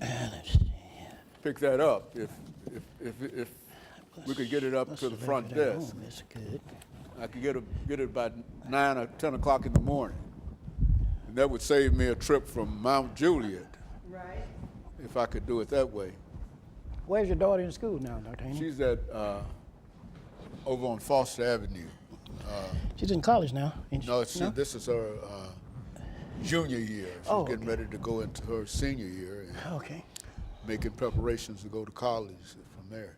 Let's see. pick that up if we could get it up to the front desk. That's good. I could get it by 9 or 10 o'clock in the morning. And that would save me a trip from Mount Juliet. Right. If I could do it that way. Where's your daughter in school now, Dr. Haney? She's at over on Foster Avenue. She's in college now. No, this is her junior year. She's getting ready to go into her senior year and Okay. making preparations to go to college from there.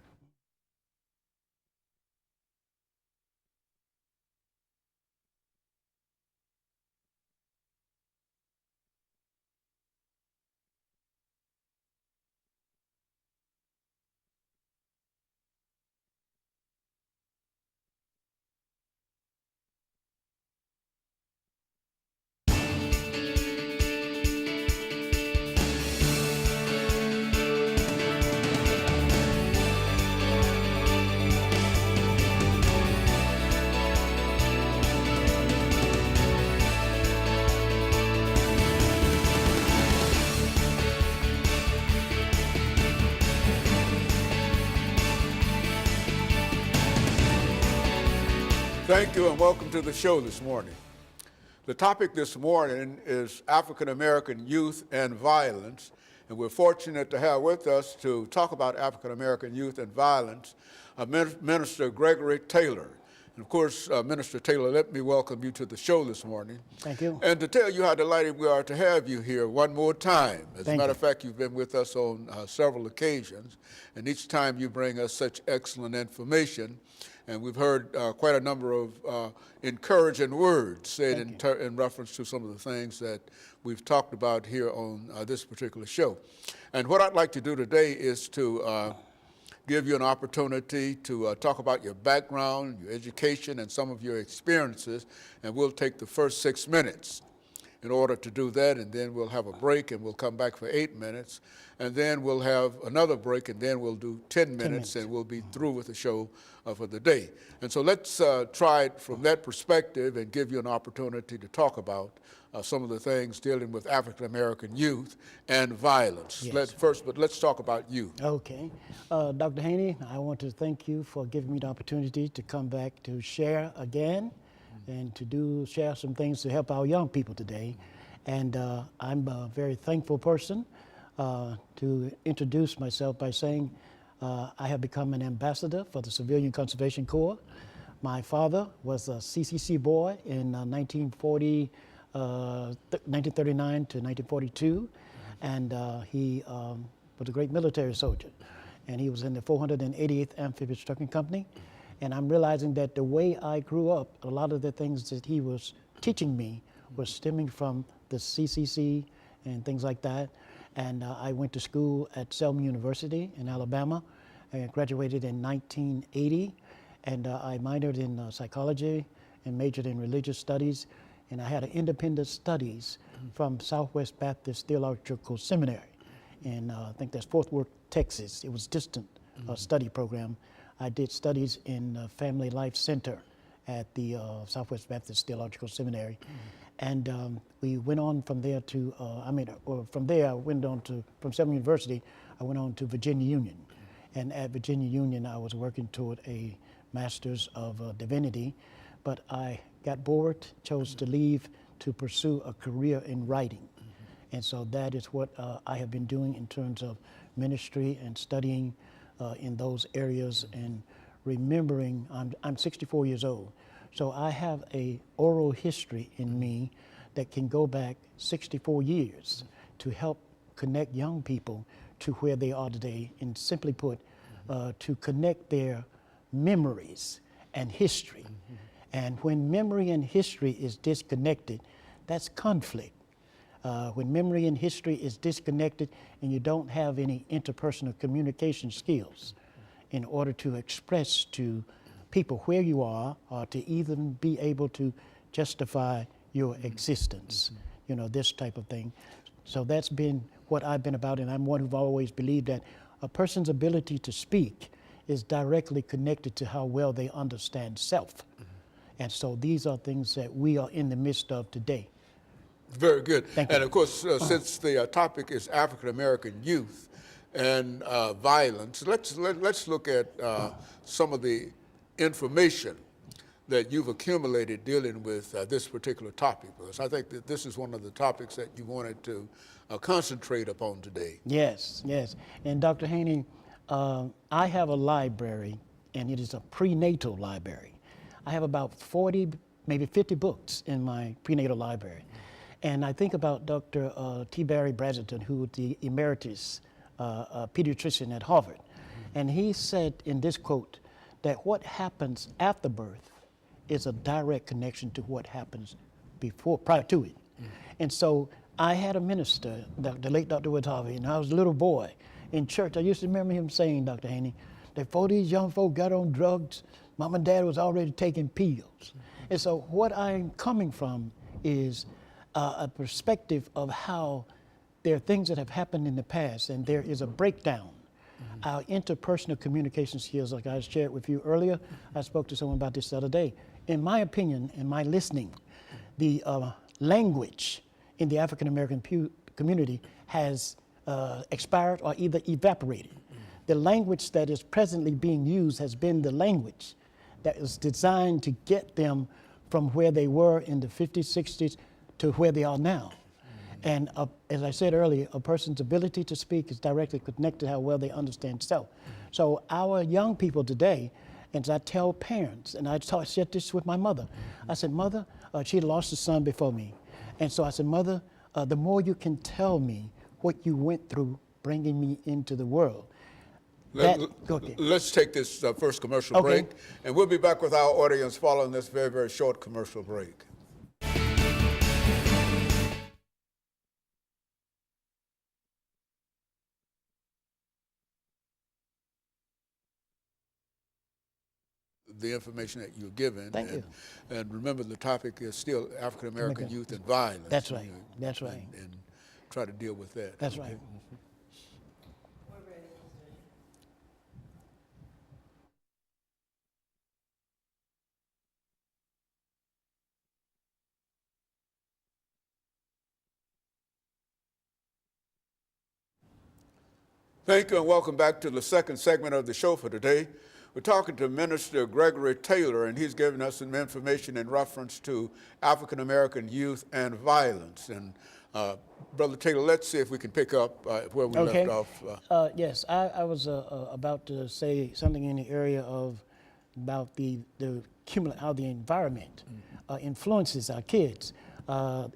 Thank you and welcome to the show this morning. The topic this morning is African American youth and violence, and we're fortunate to have with us to talk about African American youth and violence, Minister Gregory Taylor. And of course, Minister Taylor, let me welcome you to the show this morning. Thank you. And to tell you how delighted we are to have you here one more time. As a matter of fact, you've been with us on several occasions, and each time you bring us such excellent information. And we've heard quite a number of encouraging words said in reference to some of the things that we've talked about here on this particular show. And what I'd like to do today is to give you an opportunity to talk about your background, your education, and some of your experiences. And we'll take the first 6 minutes in order to do that, and then we'll have a break, and we'll come back for 8 minutes. And then we'll have another break, and then we'll do 10 minutes, and we'll be through with the show for the day. And so let's try it from that perspective and give you an opportunity to talk about some of the things dealing with African American youth and violence. Yes. Let's talk about you. Okay. Dr. Haney, I want to thank you for giving me the opportunity to come back to share again and to share some things to help our young people today. And I'm a very thankful person to introduce myself by saying I have become an ambassador for the Civilian Conservation Corps. My father was a CCC boy in 1939 to 1942, and he was a great military soldier. And he was in the 488th Amphibious Trucking Company. And I'm realizing that the way I grew up, a lot of the things that he was teaching me was stemming from the CCC and things like that. And I went to school at Selma University in Alabama. I graduated in 1980, and I minored in psychology and majored in religious studies. And I had an independent studies from Southwest Baptist Theological Seminary. And I think that's Fort Worth, Texas. It was distant study program. I did studies in Family Life Center at the Southwest Baptist Theological Seminary. And we went on from there to, from there I went on to, from Selma University, I went on to Virginia Union. And at Virginia Union, I was working toward a Master's of Divinity, but I got bored, chose to leave to pursue a career in writing. And so that is what I have been doing in terms of ministry and studying in those areas and remembering. I'm 64 years old, so I have a oral history in me that can go back 64 years to help connect young people to where they are today, and simply put, to connect their memories and history. And when memory and history is disconnected, that's conflict. When memory and history is disconnected and you don't have any interpersonal communication skills in order to express to people where you are or to even be able to justify your existence, you know, this type of thing. So that's been what I've been about, and I'm one who've always believed that a person's ability to speak is directly connected to how well they understand self. And so these are things that we are in the midst of today. Very good. Thank And you. of course, since the topic is African American youth and violence, let's look at some of the information that you've accumulated dealing with this particular topic, because I think that this is one of the topics that you wanted to concentrate upon today. Yes, yes. And Dr. Haney, I have a library, and it is a prenatal library. I have about 40, maybe 50 books in my prenatal library. And I think about Dr. T. Barry Brazelton, who is the emeritus pediatrician at Harvard. And he said in this quote that what happens after birth is a direct connection to what happens prior to it. And so I had a minister, the late Dr. Woods Harvey, and I was a little boy in church. I used to remember him saying, Dr. Haney, that before these young folk got on drugs, Mom and Dad was already taking pills. And so what I'm coming from is a perspective of how there are things that have happened in the past, and there is a breakdown. Our interpersonal communication skills, like I shared with you earlier, I spoke to someone about this the other day. In my opinion, in my listening, the language in the African American community has expired or either evaporated. The language that is presently being used has been the language that is designed to get them from where they were in the 50s, 60s to where they are now. And as I said earlier, a person's ability to speak is directly connected to how well they understand self. So our young people today, and as I tell parents, and I shared this with my mother, I said, Mother, she lost a son before me. And so I said, Mother, the more you can tell me what you went through bringing me into the world. Let's take this first commercial break, and we'll be back with our audience following this very, very short commercial break. The information that you're given. Thank you. And remember, the topic is still African American youth and violence. That's right. That's right. And try to deal with that. That's right. Thank you, and welcome back to the second segment of the show for today. We're talking to Minister Gregory Taylor, and he's giving us some information in reference to African American youth and violence. And Brother Taylor, let's see if we can pick up where we left off. Yes, I was about to say something in the area of about how the environment influences our kids.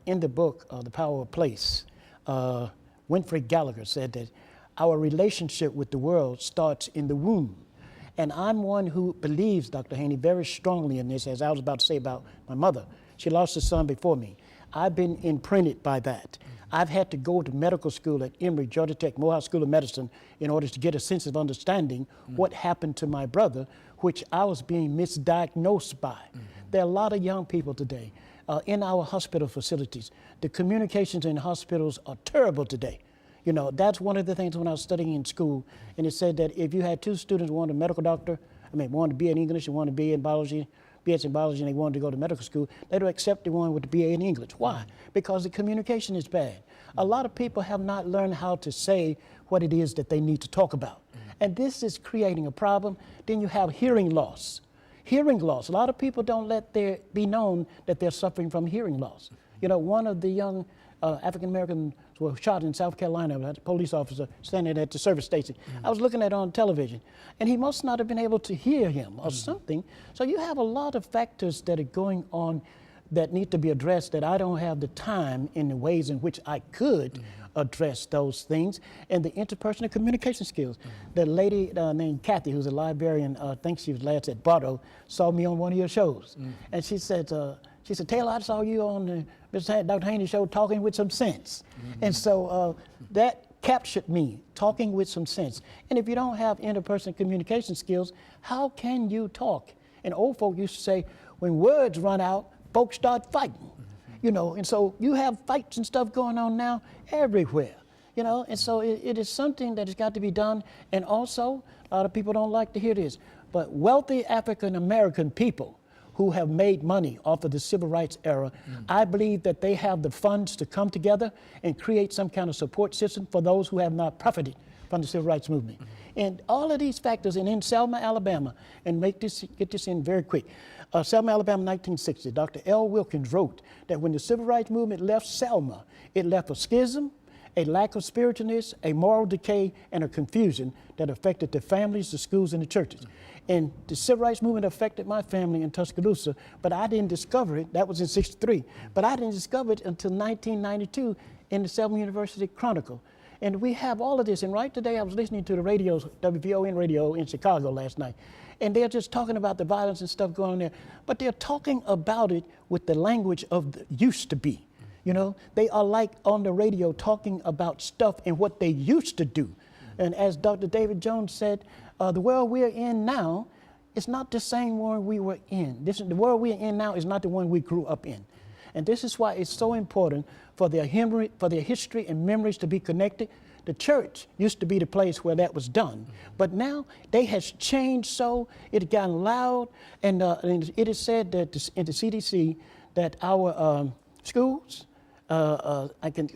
In the book, The Power of Place, Winfrey Gallagher said that our relationship with the world starts in the womb. And I'm one who believes, Dr. Haney, very strongly in this, as I was about to say about my mother. She lost a son before me. I've been imprinted by that. I've had to go to medical school at Emory, Georgia Tech, Morehouse School of Medicine, in order to get a sense of understanding what happened to my brother, which I was being misdiagnosed by. There are a lot of young people today in our hospital facilities. The communications in hospitals are terrible today. You know, that's one of the things when I was studying in school, and it said that if you had two students, one a medical doctor, one to be in English and one to be in biology, BS in biology, and they wanted to go to medical school, they would accept the one with the BA in English. Why? Because the communication is bad. A lot of people have not learned how to say what it is that they need to talk about. And this is creating a problem. Then you have hearing loss. Hearing loss. A lot of people don't let there be known that they're suffering from hearing loss. You know, one of the young African-Americans were shot in South Carolina by a police officer standing at the service station. I was looking at it on television, and he must not have been able to hear him or something. So you have a lot of factors that are going on that need to be addressed that I don't have the time in the ways in which I could address those things, and the interpersonal communication skills. The lady named Kathy, who's a librarian, I think she was last at Bardo, saw me on one of your shows, and she said, Taylor, I saw you on the Dr. Haney show talking with some sense. And so that captured me, talking with some sense. And if you don't have interpersonal communication skills, how can you talk? And old folk used to say, when words run out, folks start fighting. You know, and so you have fights and stuff going on now everywhere. You know, and so it is something that has got to be done. And also, a lot of people don't like to hear this, but wealthy African American people who have made money off of the civil rights era, I believe that they have the funds to come together and create some kind of support system for those who have not profited from the civil rights movement. And all of these factors, and in Selma, Alabama, and get this in very quick. Selma, Alabama, 1960, Dr. L. Wilkins wrote that when the civil rights movement left Selma, it left a schism, a lack of spiritualness, a moral decay, and a confusion that affected the families, the schools, and the churches. And the civil rights movement affected my family in Tuscaloosa, but I didn't discover it. That was in '63. But I didn't discover it until 1992 in the Selma University Chronicle. And we have all of this. And right today, I was listening to the radio, WVON radio in Chicago last night. And they're just talking about the violence and stuff going on there. But they're talking about it with the language of the used to be. You know, they are like on the radio talking about stuff and what they used to do. And as Dr. David Jones said, the world we're in now is not the same world we were in. The world we're in now is not the one we grew up in. And this is why it's so important for their history and memories to be connected. The church used to be the place where that was done. But now they has changed so, it has gotten loud, and it is said that in the CDC that our schools, I'm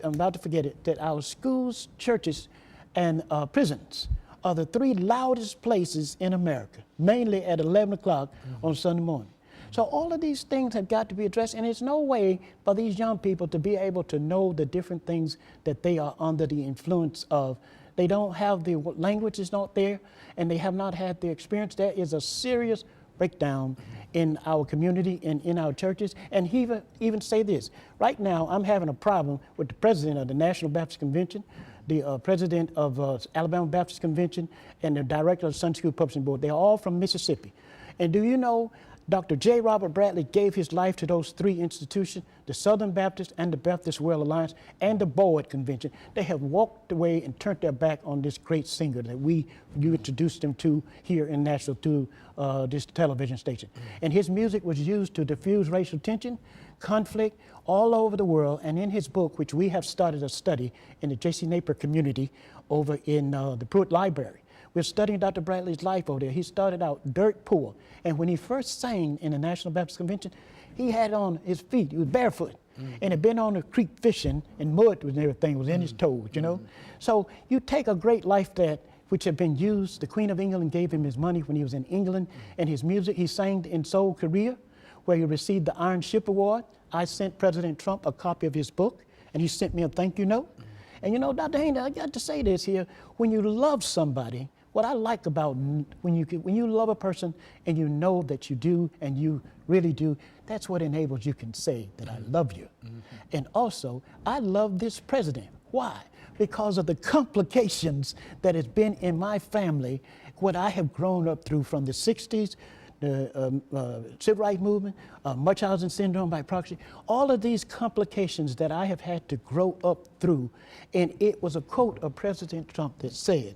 about to forget it, that our schools, churches, and prisons are the 3 loudest places in America, mainly at 11 o'clock on Sunday morning. So all of these things have got to be addressed, and there's no way for these young people to be able to know the different things that they are under the influence of. They don't have the language is not there, and they have not had the experience. There is a serious breakdown in our community and in our churches. And he even say this, right now I'm having a problem with the president of the National Baptist Convention, the president of Alabama Baptist Convention, and the director of the Sunday School Publishing Board. They're all from Mississippi. And do you know Dr. J. Robert Bradley gave his life to those 3 institutions, the Southern Baptist and the Baptist World Alliance and the Board Convention. They have walked away and turned their back on this great singer that you introduced them to here in Nashville through this television station. And his music was used to diffuse racial tension, conflict all over the world. And in his book, which we have started a study in the J.C. Napier community over in the Pruitt Library, we're studying Dr. Bradley's life over there. He started out dirt poor. And when he first sang in the National Baptist Convention, he had on his feet, he was barefoot, and had been on the creek fishing, and mud and everything was in his toes, you know? So you take a great life that, which had been used, the Queen of England gave him his money when he was in England, and his music, he sang in Seoul, Korea, where he received the Iron Ship Award. I sent President Trump a copy of his book, and he sent me a thank you note. And you know, Dr. Haynes, I got to say this here, when you love somebody, what I like about when you love a person and you know that you do and you really do, that's what enables you can say that I love you. And also, I love this president. Why? Because of the complications that has been in my family, what I have grown up through from the 60s, the civil rights movement, Munchausen syndrome by proxy, all of these complications that I have had to grow up through. And it was a quote of President Trump that said,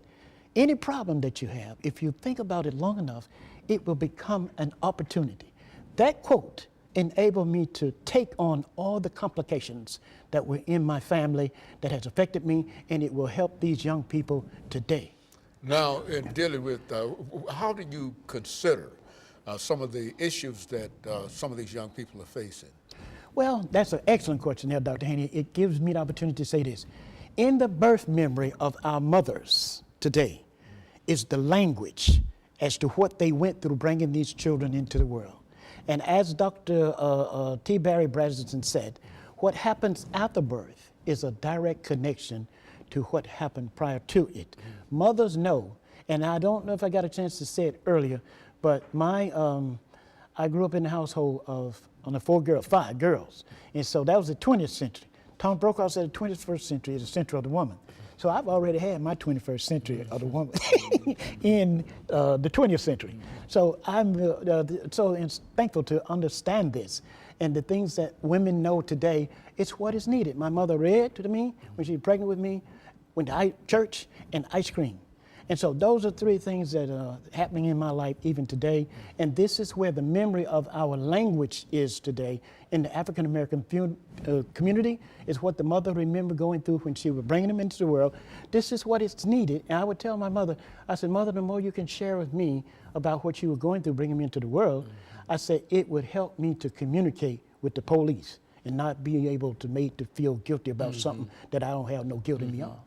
any problem that you have, if you think about it long enough, it will become an opportunity. That quote enabled me to take on all the complications that were in my family that has affected me, and it will help these young people today. Now, in dealing with, how do you consider some of the issues that some of these young people are facing? Well, that's an excellent question there, Dr. Haney. It gives me the opportunity to say this. In the birth memory of our mothers today, is the language as to what they went through bringing these children into the world. And as Dr. T. Barry Brazelton said, what happens after birth is a direct connection to what happened prior to it. Mothers know, and I don't know if I got a chance to say it earlier, but I grew up in a household of, on the 5 girls. And so that was the 20th century. Tom Brokaw said the 21st century is the century of the woman. So I've already had my 21st century of the woman in the 20th century. So I'm so thankful to understand this. And the things that women know today, it's what is needed. My mother read to me when she was pregnant with me, went to church, and ice cream. And so those are three things that are happening in my life even today. And this is where the memory of our language is today in the African American community, is what the mother remembered going through when she was bringing them into the world. This is what is needed. And I would tell my mother, I said, Mother, the more you can share with me about what you were going through bringing me into the world, I said, it would help me to communicate with the police and not be able to make to feel guilty about something that I don't have no guilt in me on.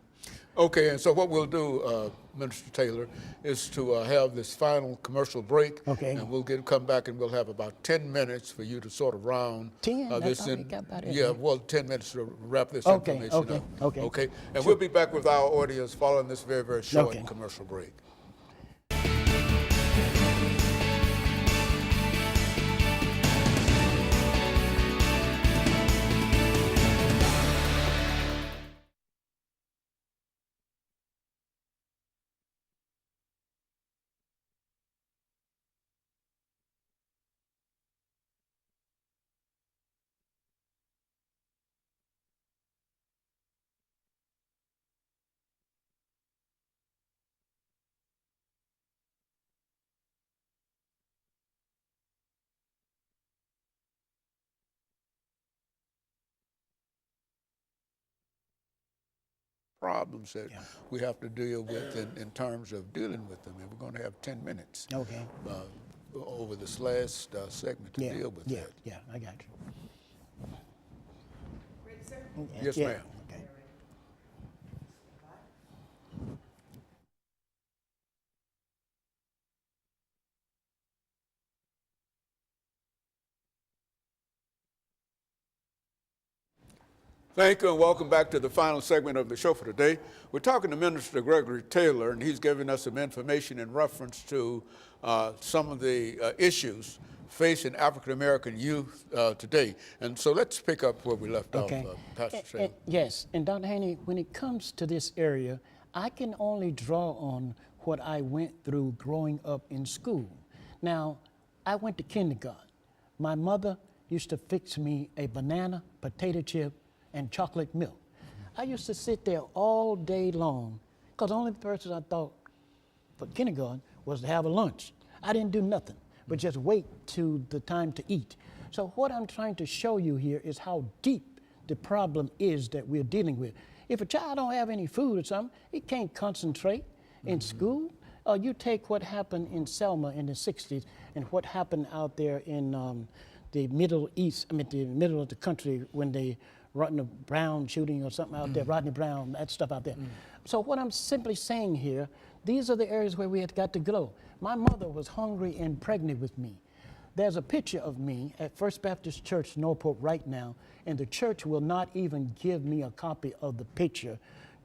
Okay, and so what we'll do, Minister Taylor, is to have this final commercial break. Okay. And we'll come back and we'll have about 10 minutes for you to sort of round 10? this I thought we in. got about it. Yeah, well, 10 minutes to wrap this Okay, information up. okay. Okay. And we'll be back with our audience following this very, very short Okay. commercial break. Problems that we have to deal with in terms of dealing with them. And we're going to have 10 minutes Okay. over this last segment to deal with that. Yeah, I got you. Ready, sir? Yes, Yeah, ma'am. okay. Thank you and welcome back to the final segment of the show for today. We're talking to Minister Gregory Taylor, and he's giving us some information in reference to some of the issues facing African American youth today. And so let's pick up where we left off, Pastor Taylor. Yes, and Dr. Haney, when it comes to this area, I can only draw on what I went through growing up in school. Now, I went to kindergarten. My mother used to fix me a banana, potato chip, and chocolate milk. I used to sit there all day long because the only person I thought for kindergarten was to have a lunch. I didn't do nothing but just wait to the time to eat. So what I'm trying to show you here is how deep the problem is that we're dealing with. If a child don't have any food or something, he can't concentrate in school. You take what happened in Selma in the 60s and what happened out there in the Middle East, the middle of the country when they Rodney Brown shooting or something out there, Rodney Brown, that stuff out there. So what I'm simply saying here, these are the areas where we have got to go. My mother was hungry and pregnant with me. There's a picture of me at First Baptist Church, Norfolk right now, and the church will not even give me a copy of the picture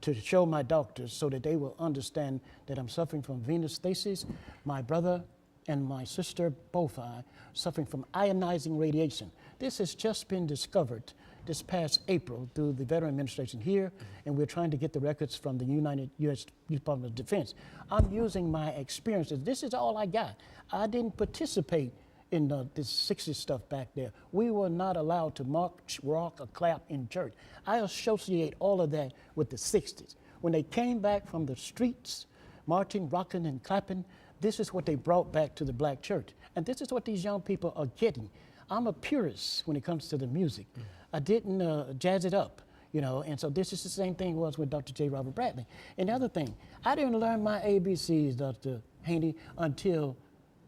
to show my doctors so that they will understand that I'm suffering from venous stasis. My brother and my sister, both are suffering from ionizing radiation. This has just been discovered this past April through the Veteran Administration here, and we're trying to get the records from the U.S. Department of Defense. I'm using my experiences. This is all I got. I didn't participate in this 60s stuff back there. We were not allowed to march, rock, or clap in church. I associate all of that with the 60s. When they came back from the streets, marching, rocking, and clapping, this is what they brought back to the black church. And this is what these young people are getting. I'm a purist when it comes to the music. I didn't jazz it up, you know, and so this is the same thing was with Dr. J. Robert Bradley. And the other thing, I didn't learn my ABCs, Dr. Haney, until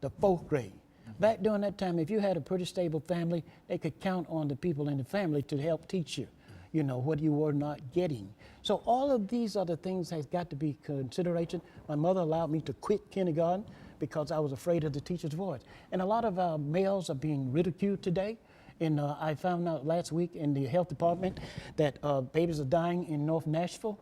the 4th grade. Back during that time, if you had a pretty stable family, they could count on the people in the family to help teach you, you know, what you were not getting. So all of these other things has got to be consideration. My mother allowed me to quit kindergarten because I was afraid of the teacher's voice. And a lot of our males are being ridiculed today. And I found out last week in the health department that babies are dying in North Nashville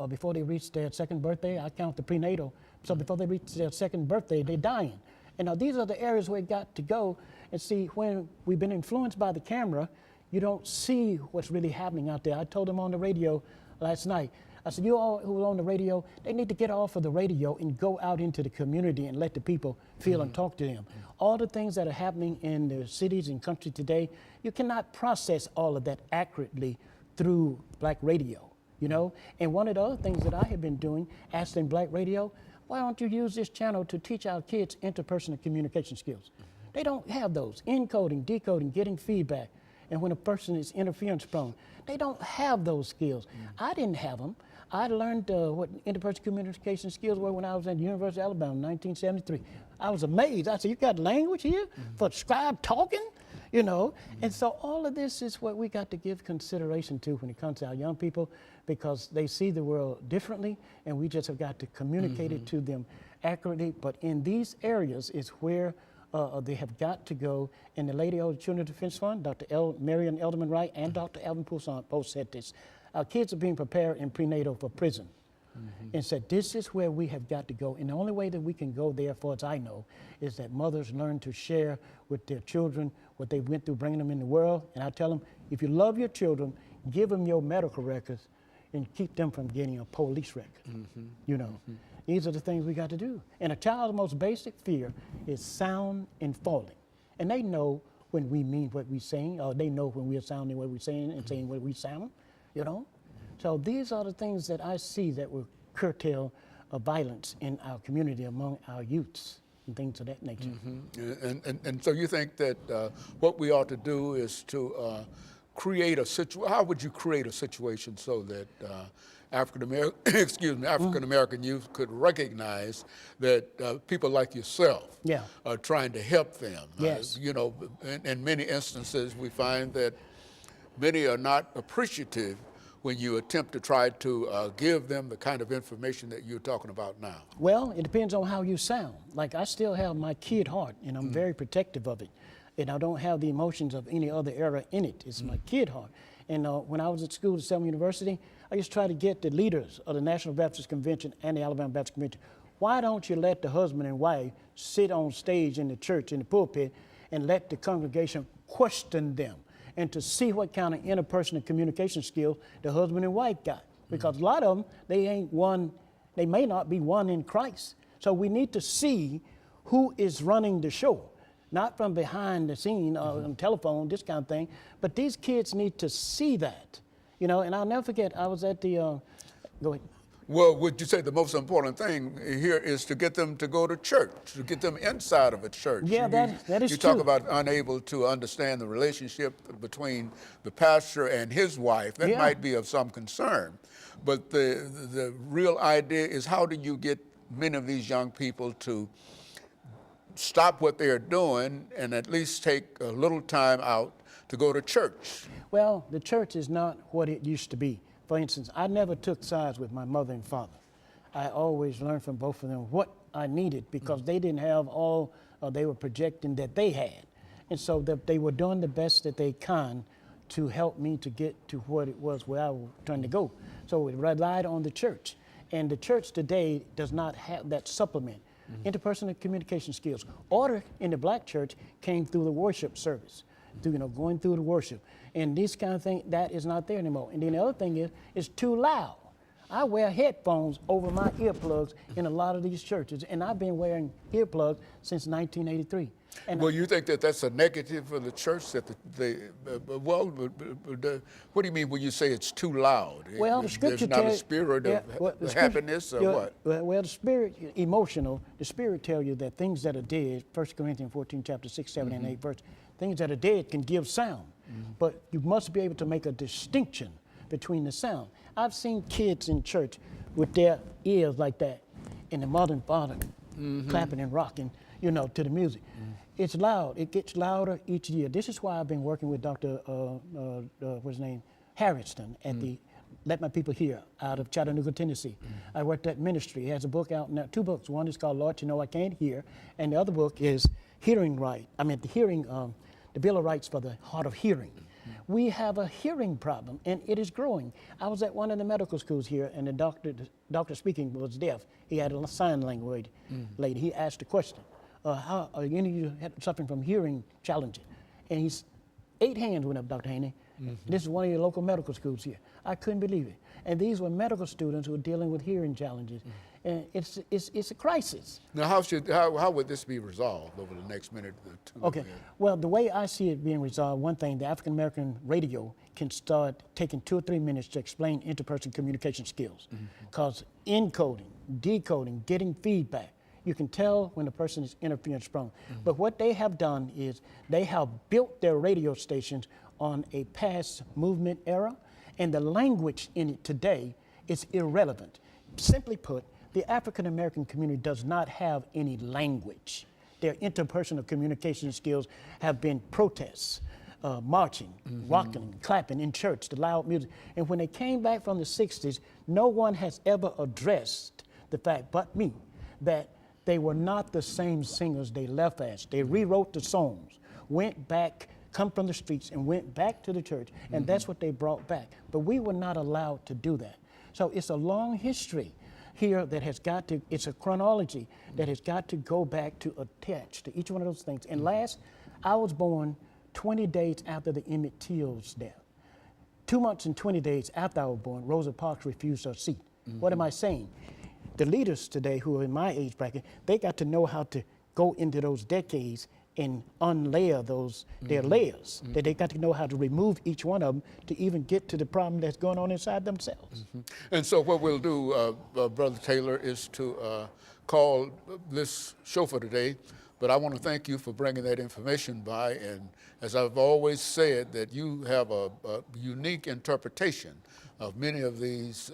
before they reach their 2nd birthday. I count the prenatal. So before they reach their 2nd birthday, they're dying. And now these are the areas where we got to go and see when we've been influenced by the camera, you don't see what's really happening out there. I told them on the radio last night, I said, you all who are on the radio, they need to get off of the radio and go out into the community and let the people feel and talk to them. All the things that are happening in the cities and country today, you cannot process all of that accurately through black radio. you know? And one of the other things that I have been doing, Asking Black Radio, why don't you use this channel to teach our kids interpersonal communication skills? They don't have those. Encoding, decoding, getting feedback. And when a person is interference prone, they don't have those skills. I didn't have them. I learned what interpersonal communication skills were when I was at the University of Alabama in 1973. I was amazed. I said, you got language here for scribe talking? You know, and so all of this is what we got to give consideration to when it comes to our young people, because they see the world differently, and we just have got to communicate it to them accurately. But in these areas is where they have got to go. And the lady of the Children's Defense Fund, Dr. Marian Elderman Wright, and Dr. Alvin Poussaint both said this. Our kids are being prepared in prenatal for prison. And said, this is where we have got to go. And the only way that we can go there, far as I know, is that mothers learn to share with their children what they went through bringing them in the world. And I tell them, if you love your children, give them your medical records and keep them from getting a police record. You know, these are the things we got to do. And a child's most basic fear is sound and falling. And they know when we mean what we're saying, or they know when we are sounding what we're saying and saying what we sound, you know. So these are the things that I see that will curtail violence in our community among our youths and things of that nature. And so you think that what we ought to do is to create a situation. How would you create a situation so that African American youth could recognize that people like yourself are trying to help them? Yes. You know, in many instances, we find that many are not appreciative when you attempt to try to give them the kind of information that you're talking about now? Well, it depends on how you sound. Like, I still have my kid heart, and I'm very protective of it. And I don't have the emotions of any other era in it. It's my kid heart. And when I was at school at Selma University, I used to try to get the leaders of the National Baptist Convention and the Alabama Baptist Convention, why don't you let the husband and wife sit on stage in the church, in the pulpit, and let the congregation question them, and to see what kind of interpersonal communication skills the husband and wife got. Because a lot of them, they may not be one in Christ. So we need to see who is running the show, not from behind the scene or on telephone, this kind of thing, but these kids need to see that. You know, and I'll never forget, I was at the, go ahead. Well, would you say the most important thing here is to get them to go to church, to get them inside of a church? Yeah, that is true. You true. talk about unable to understand the relationship between the pastor and his wife. That might be of some concern. But the real idea is, how do you get many of these young people to stop what they're doing and at least take a little time out to go to church? Well, the church is not what it used to be. For instance, I never took sides with my mother and father. I always learned from both of them what I needed, because they didn't have all they were projecting that they had. And so they were doing the best that they can to help me to get to what it was where I was trying to go. So it relied on the church. And the church today does not have that supplement. Interpersonal communication skills. Order in the black church came through the worship service, through, you know, going through the worship. And this kind of thing, that is not there anymore. And then the other thing is, it's too loud. I wear headphones over my earplugs in a lot of these churches, and I've been wearing earplugs since 1983. And well, you think that that's a negative for the church? That what do you mean when you say it's too loud? Well, the scripture There's not a spirit of happiness, or what? Well, the spirit, emotional, the spirit tells you that things that are dead, 1 Corinthians 14, chapter 6, 7, and 8 verse, things that are dead can give sound. But you must be able to make a distinction between the sound. I've seen kids in church with their ears like that, and the mother and father clapping and rocking, you know, to the music. It's loud. It gets louder each year. This is why I've been working with Dr. What's his name? Harrison at the Let My People Hear out of Chattanooga, Tennessee. I worked at ministry. He has a book out now, 2 books. One is called Lord, You Know I Can't Hear, and the other book is the Bill of Rights for the Hard of Hearing. We have a hearing problem, and it is growing. I was at one of the medical schools here, and the doctor speaking was deaf. He had a sign language lady. He asked a question, how are any of you suffering from hearing challenges? And 8 hands went up, Dr. Haney. This is one of your local medical schools here. I couldn't believe it. And these were medical students who were dealing with hearing challenges. And it's a crisis. Now, how would this be resolved over the next minute or two? Okay. Well, the way I see it being resolved, one thing, the African American radio can start taking 2 or 3 minutes to explain interpersonal communication skills. Because encoding, decoding, getting feedback, you can tell when a person is interference prone. But what they have done is they have built their radio stations on a past movement era, and the language in it today is irrelevant. Simply put, the African American community does not have any language. Their interpersonal communication skills have been protests, marching, rocking, clapping in church, the loud music. And when they came back from the 60s, no one has ever addressed the fact but me that they were not the same singers they left as. They rewrote the songs, went back, come from the streets and went back to the church, and that's what they brought back. But we were not allowed to do that. So it's a long history here that has got to, it's a chronology that has got to go back to attach to each one of those things. And last, I was born 20 days after the Emmett Till's death. 2 months and 20 days after I was born, Rosa Parks refused her seat. What am I saying? The leaders today who are in my age bracket, they got to know how to go into those decades and unlayer those, their layers, that they got to know how to remove each one of them to even get to the problem that's going on inside themselves. And so what we'll do, Brother Taylor, is to call this show for today. But I want to thank you for bringing that information by. And as I've always said, that you have a unique interpretation of many of these